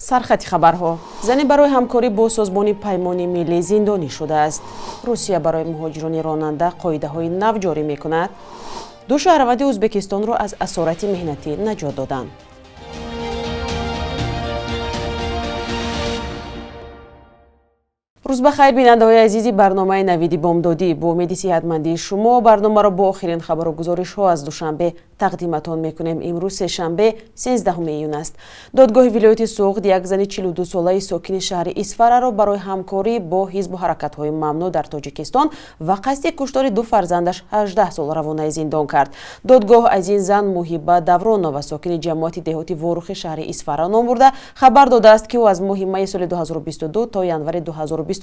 сархати хабарҳо. Зане барои ҳамкорӣ бо созмони паймони миллӣ зиндонӣ шудааст. Русия барои муҳоҷирони ронанда қоидаҳои нав ҷорӣ мекунад. ду шаҳрванди Ӯзбекистонро аз асорати меҳнатӣ наҷот доданд. рӯз бахайр бинандаҳои азизи барномаи навиди бомдодӣ. Бо умеди сиҳатмандии шумо барномаро бо охирин хабару гузоришҳо аз душанбе тақдиматон мекунем. имрӯз сешанбе 13 июн аст. додгоҳи вилояти Суғд як зани 42 солаи сокини шаҳри Исфараро барои ҳамкорӣ бо ҳизбу ҳаракатҳои мамнӯъ дар Тоҷикистон ва қасди куштори ду фарзандаш 18 сол равонаи зиндон кард. додгоҳ аз ин зан Муҳибба Давронова, сокини ҷамоати деҳоти Ворухи шаҳри Исфара ном бурда, хабар додааст, ки ӯ аз моҳи майи соли 2022 то январи 2023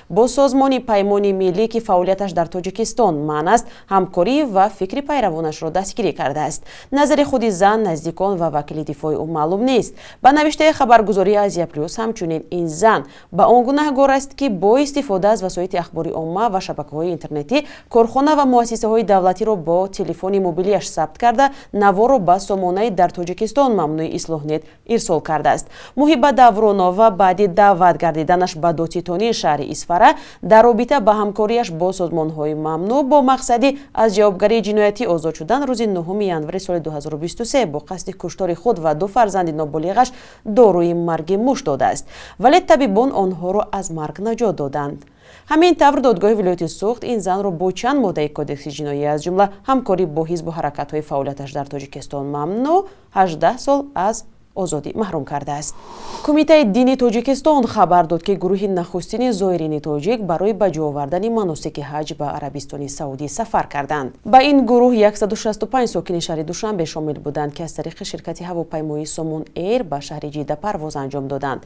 бо созмони паймони миллӣ, ки фаъолияташ дар Тоҷикистон маън аст, ҳамкорӣ ва фикри пайравонашро дастгирӣ кардааст. назари худи зан, наздикон ва вакили дифои ӯ маълум нест. ба навиштаи хабаргузории Азия Плюс, ҳамчунин ин зан ба он гунаҳгор аст, ки бо истифода аз васоити ахбори омма ва шабакаҳои интернетӣ корхона ва муассисаҳои давлатиро бо телефони мобилияш сабт карда, наворо ба сомонаи дар Тоҷикистон мамнӯи Ислоҳнет ирсол кардааст. Муҳибба Давронова баъди даъват гардиданаш ба додситонии шаҳри Исфара дар робита ба ҳамкориаш бо созмонҳои мамнӯъ бо мақсади аз ҷавобгарии ҷиноятӣ озод шудан рӯзи 9 январи соли 2023 бо қасди куштори худ ва ду фарзанди ноболиғаш доруи марги муш додааст. Вале табибон онҳоро аз марг наҷот доданд. ҳамин тавр додгоҳи вилояти Суғд ин занро бо чанд моддаи кодекси ҷиноӣ аз ҷумла ҳамкорӣ бо ҳизбу ҳаракатҳои фаъолияташ дар Тоҷикистон мамнӯъ 18 сол аз озодӣ маҳрум кардааст. Кумитаи дини Тоҷикистон хабар дод, ки гурӯҳи нахустини зоирини тоҷик барои ба ҷо овардани маносики ҳаҷ ба Арабистони Саудӣ сафар карданд. Ба ин гурӯҳ 165 сокини шаҳри Душанбе шомил буданд, ки аз тариқи ширкати ҳавопаймоии Сомон Эйр ба шаҳри Ҷидда парвоз анҷом доданд.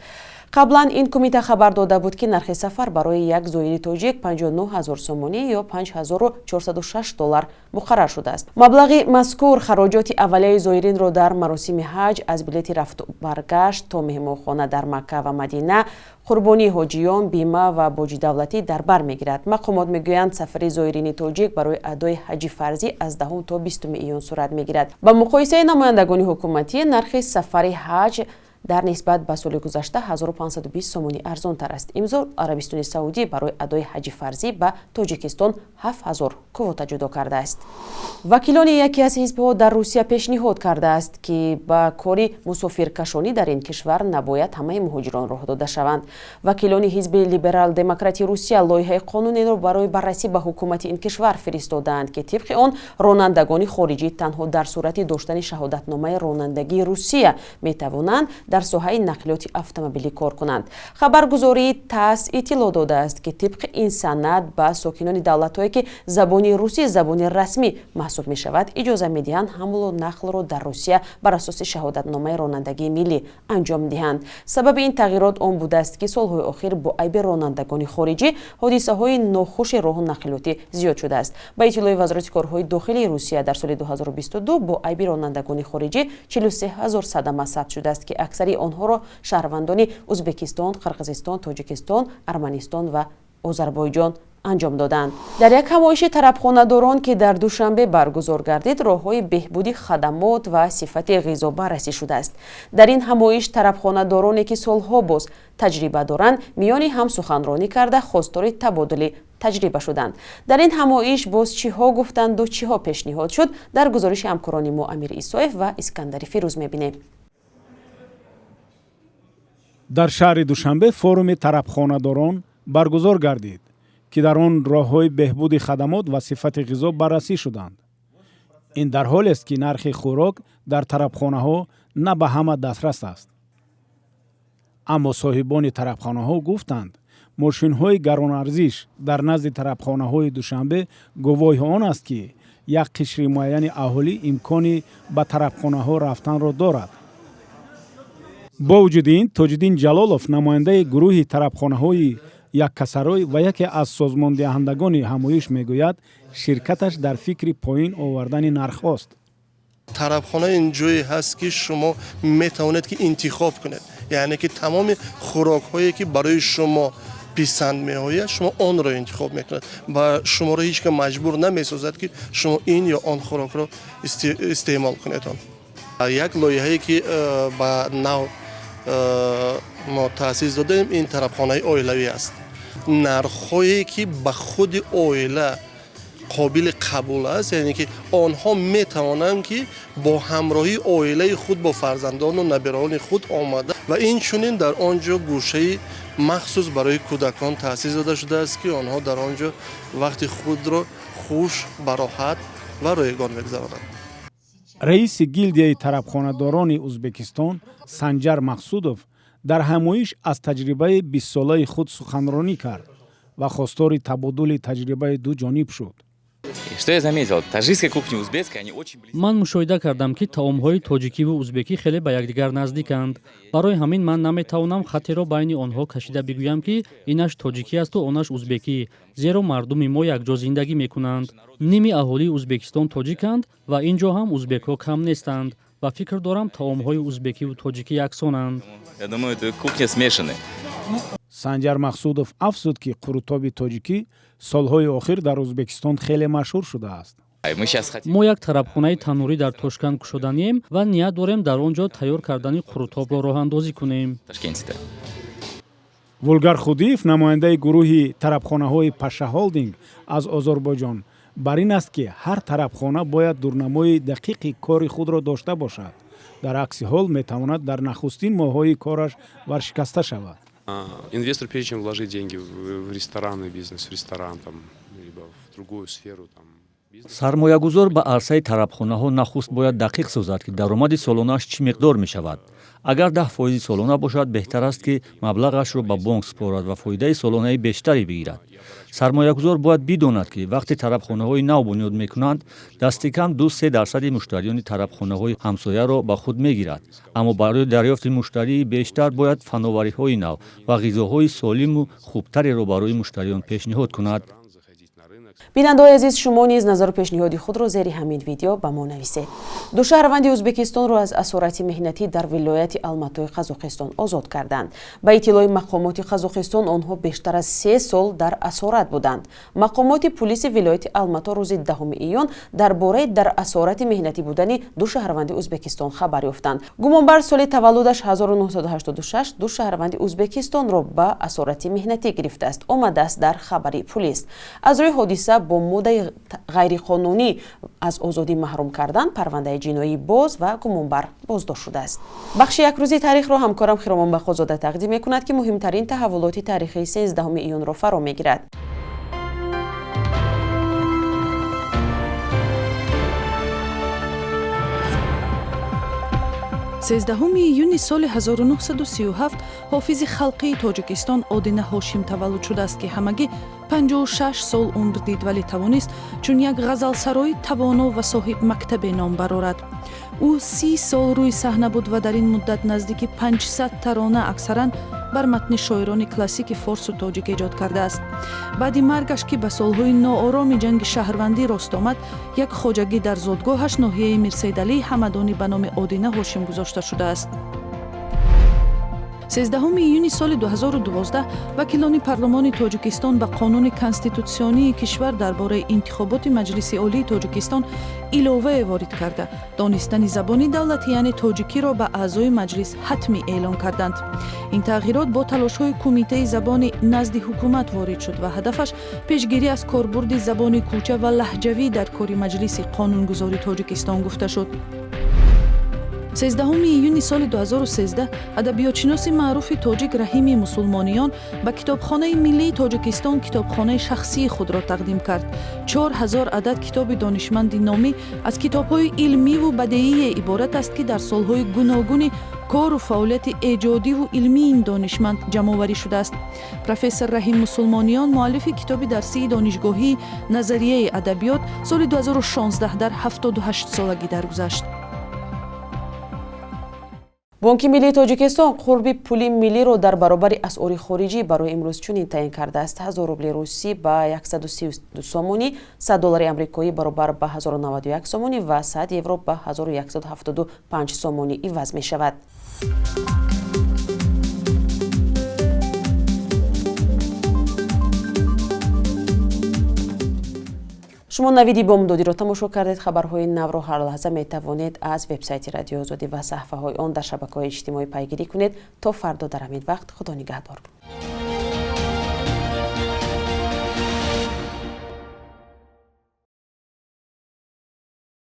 қаблан ин кумита хабар дода буд, ки нархи сафар барои як зоири тоҷик 59 000 сомонӣ ё 5406 доллар муқаррар шудааст. маблағи мазкур хароҷоти аввалияи зоиринро дар маросими ҳаҷ аз билети рафту баргашт то меҳмонхона дар Макка ва Мадина, қурбонии ҳоҷиён, бима ва боҷи давлатӣ дар бар мегирад. мақомот мегӯянд сафари зоирини тоҷик барои адои ҳаҷи фарзӣ аз 10 то 20 июн сурат мегирад. ба муқоисаи намояндагони ҳукуматӣ нархи сафари ҳаҷ дар нисбат ба соли гузашта 1520 сомонӣ арзонтар аст. имзол Арабистони Саудӣ барои адои ҳаҷи фарзӣ ба Тоҷикистон 7000 квота ҷудо кардааст. вакилони яке аз ҳизбҳо дар Русия пешниҳод кардааст, ки ба кори мусофиркашонӣ дар ин кишвар набояд ҳамаи муҳоҷирон роҳ дода шаванд. вакилони ҳизби либерал-демократии Русия лоиҳаи қонунеро барои баррасӣ ба ҳукумати ин кишвар фиристодаанд, ки тибқи он ронандагони хориҷӣ танҳо дар сурати доштани шаҳодатномаи ронандагии Русия метавонанд дар соҳаи нақлиёти автомобилӣ кор кунанд. хабаргузории ТАСС иттилоъ додааст, ки тибқи ин санад ба сокинони давлатҳое ки забони русӣ забони расмӣ маҳсуб мешавад иҷоза медиҳанд ҳамлу нақлро дар Русия бар асоси шаҳодатномаи ронандагии миллӣ анҷом диҳанд. сабаби ин тағйирот он будааст, ки солҳои охир бо айби ронандагони хориҷӣ ҳодисаҳои нохуши роҳу нақлиётӣ зиёд шудааст. ба иттилои вазорати корҳои дохилии Русия дар соли 2022 бо айби ронандагони хориҷӣ 43 000 садама сабт шудааст, ки аксари онҳоро шаҳрвандони Ӯзбекистон, Қирғизистон, Тоҷикистон, Арманистон ва Озарбойҷон анҷом доданд. дар як ҳамоиши тарабхонадорон, ки дар Душанбе баргузор гардид, роҳҳои беҳбуди хадамот ва сифати ғизо баррасӣ шудааст. дар ин ҳамоиш тарабхонадороне, ки солҳо боз таҷриба доранд, миёни ҳам суханронӣ карда хостори табодули таҷриба шуданд. дар ин ҳамоиш боз чиҳо гуфтанду чиҳо пешниҳод шуд, дар гузориши ҳамкорони мо Амир Исоев ва Искандари Фирӯз мебинем. дар шаҳри Душанбе форуми тарабхонадорон баргузор гардид, ки дар он роҳҳои беҳбуди хадамот ва сифати ғизо баррасӣ шуданд. ин дар ҳолест, ки нархи хӯрок дар тарабхонаҳо на ба ҳама дастрас аст. аммо соҳибони тарабхонаҳо гуфтанд, мошинҳои гаронарзиш дар назди тарабхонаҳои Душанбе гувоҳи он аст, ки як қишри муайяни аҳолӣ имкони ба тарабхонаҳо рафтанро дорад. бо вуҷуди ин, Тоҷиддин Ҷалолов, намояндаи гурӯҳи тарабхонаҳои яккасарой ва яке аз созмондиҳандагони ҳамоиш мегӯяд, ширкаташ дар фикри поин овардани нархҳост. тарабхона ин ҷое ҳаст, ки шумо метавонед ки интихоб кунед, яъне ки тамоми хӯрокҳое ки барои шумо писанд меояд, шумо онро интихоб мекунед ва шуморо ҳеҷ кам маҷбур намесозад, ки шумо ин ё он хӯрокро истеъмол кунед. як лоиҳае ки ба нав мо таъсис додаем ин тарабхонаи оилавӣ аст. нархҳое ки ба худи оила қобили қабул аст, яъне ки онҳо метавонанд ки бо ҳамроҳии оилаи худ бо фарзандону набирони худ омада ва инчунин дар он ҷо гӯшаи махсус барои кӯдакон таъсис дода шудааст ки онҳо дар он ҷо вақти худро хуш бароҳат ва ройгон мегузаронанд. раиси гилдияи тарабхонадорони ӯзбекистон Санҷар Мақсудов дар ҳамоиш аз таҷрибаи 20-солаи худ суханронӣ кард ва хостори табодули таҷрибаи дуҷониб шуд. Что я заметил, таджикская кухня и узбекская, они очень близки. ман мушоҳида кардам ки таомҳои тоҷикиву узбекӣ хеле ба якдигар наздиканд. барои ҳамин ман наметавонам хаттеро байни онҳо кашида бигӯям ки инаш тоҷикӣ асту онаш узбекӣ, зеро мардуми мо якҷо зиндагӣ мекунанд. ними аҳолии Ӯзбекистон тоҷиканд ва ин ҷо ҳам ӯзбекҳо кам нестанд ва фикр дорам таомҳои ӯзбекиву тоҷикӣ яксонанд. Я думаю, это кухня смешанная. Санҷар Мақсудов афзуд ки қурутоби тоҷикӣ солҳои охир дар Ӯзбекистон хеле машҳур шудааст. Мы сейчас хотим... мо як тарабхонаи танӯрӣ дар Тошканд кушоданием ва ният дорем дар он ҷо тайёр кардани қурутобро роҳандозӣ кунем. Ташкентида. Вулгар Худиев, намояндаи гурӯҳи тарабхонаҳои Паша Холдинг аз Озарбойҷон, бар ин аст ки ҳар тарабхона бояд дурнамои дақиқи кори худро дошта бошад. дар акси ҳол метавонад дар нахустин моҳҳои кораш варшикаста шавад. Инвестор, прежде чем вложить деньги в ресторанный бизнес, в ресторан, там, либо в другую сферу, там, сармоягузор ба арсаи тарабхонаҳо нахуст бояд дақиқ созад ки даромади солонааш чӣ миқдор мешавад. агар 10% солона бошад, беҳтар аст ки маблағашро ба бонк спорад ва фоидаи солонаи бештаре бигирад. сармоягузор бояд бидонад ки вақте тарабхонаҳои нав бунёд мекунанд, дасти кам 2-3% муштариёни тарабхонаҳои ҳамсояро ба худ мегирад. аммо барои дарёфти муштарии бештар бояд фановариҳои нав ва ғизоҳои солиму хубтареро барои муштариён пешниҳод кунад. бинандаҳои азиз, шумо низ назару пешниҳоди худро зери ҳамин видео ба мо нависед. ду шаҳрванди Ӯзбекистонро аз асорати меҳнатӣ дар вилояти Алматои Қазоқистон озод карданд. ба иттилои мақомоти Қазоқистон, онҳо бештар аз 3 сол дар асорат буданд. мақомоти пулиси вилояти Алмато рӯзи 10 июн дар бораи дар асорати меҳнатӣ будани ду шаҳрванди Ӯзбекистон хабар ёфтанд. гумонбар соли таваллудаш 1986 ду шаҳрванди Ӯзбекистонро ба асорати меҳнатӣ гирифтааст, омадааст дар хабари пулис. аз рӯи ҳодиса бо моддаи ғайриқонунӣ аз озодӣ маҳрум кардан, парвандаи ҷиноӣ боз ва гумонбар боздошт шудааст. бахши якрӯзи тарихро ҳамкорам Хиромон Бахозода тақдим мекунад ки муҳимтарин таҳаввулоти таърихии 13 июнро фаро мегирад. 13 июни соли 1937 ҳофизи халқии Тоҷикистон Одина Ҳошим таваллуд шудааст ки ҳамагӣ 56 сол умр дид, вале тавонист чун як ғазалсарои тавоно ва соҳиб мактабе ном барорад. ӯ 30 сол рӯи саҳна буд ва дар ин муддат наздики 500 тарона аксаран бар матни шоирони классики форсу тоҷик эҷод кардааст. баъди маргаш ки ба солҳои ноороми ҷанги шаҳрвандӣ рост омад, як хоҷагӣ дар зодгоҳаш ноҳияи Мирсайдалии Ҳамадонӣ ба номи Одина Ҳошим гузошта шудааст. 13 июни соли 2012 вакилони парлумони Тоҷикистон ба қонуни конститутсионии кишвар дар бораи интихоботи Маҷлиси Олии Тоҷикистон иловае ворид карда, донистани забони давлатӣ яъне тоҷикиро ба аъзои маҷлис ҳатмӣ эълон карданд. ин тағйирот бо талошҳои кумитаи забони назди ҳукумат ворид шуд ва ҳадафаш пешгирӣ аз корбурди забони кӯча ва лаҳҷавӣ дар кори Маҷлиси Қонунгузори Тоҷикистон гуфта шуд. 13 июни соли 2013 адабиётшиноси маъруфи тоҷик Раҳими Мусулмониён ба Китобхонаи Миллии Тоҷикистон китобхонаи шахсии худро тақдим кард. 4000 адад китоби донишманди номӣ аз китобҳои илмиву бадеие иборат аст ки дар солҳои гуногуни кору фаъолияти эҷодиву илмии ин донишманд ҷамъоварӣ шудааст. профессор Раҳим Мусулмониён муаллифи китоби дарсии донишгоҳии назарияи адабиёт соли 2016 дар 78 солагӣ даргузашт. бонки миллии Тоҷикистон қурби пули миллиро дар баробари асъори хориҷӣ барои имрӯз чунин таъин кардааст. 1000 рубли русӣ ба 132 сомонӣ, 100 доллари амрикоӣ баробар ба 1091 сомонӣ ва 100 евро ба 1175 сомонӣ иваз мешавад. шумо навиди бомдодиро тамошо кардед. хабарҳои навро ҳар лаҳза метавонед аз вебсайти радиои озодӣ ва саҳифаҳои он дар шабакаҳои иҷтимоӣ пайгирӣ кунед. То фардо дар ҳамин вақт худо нигаҳдор.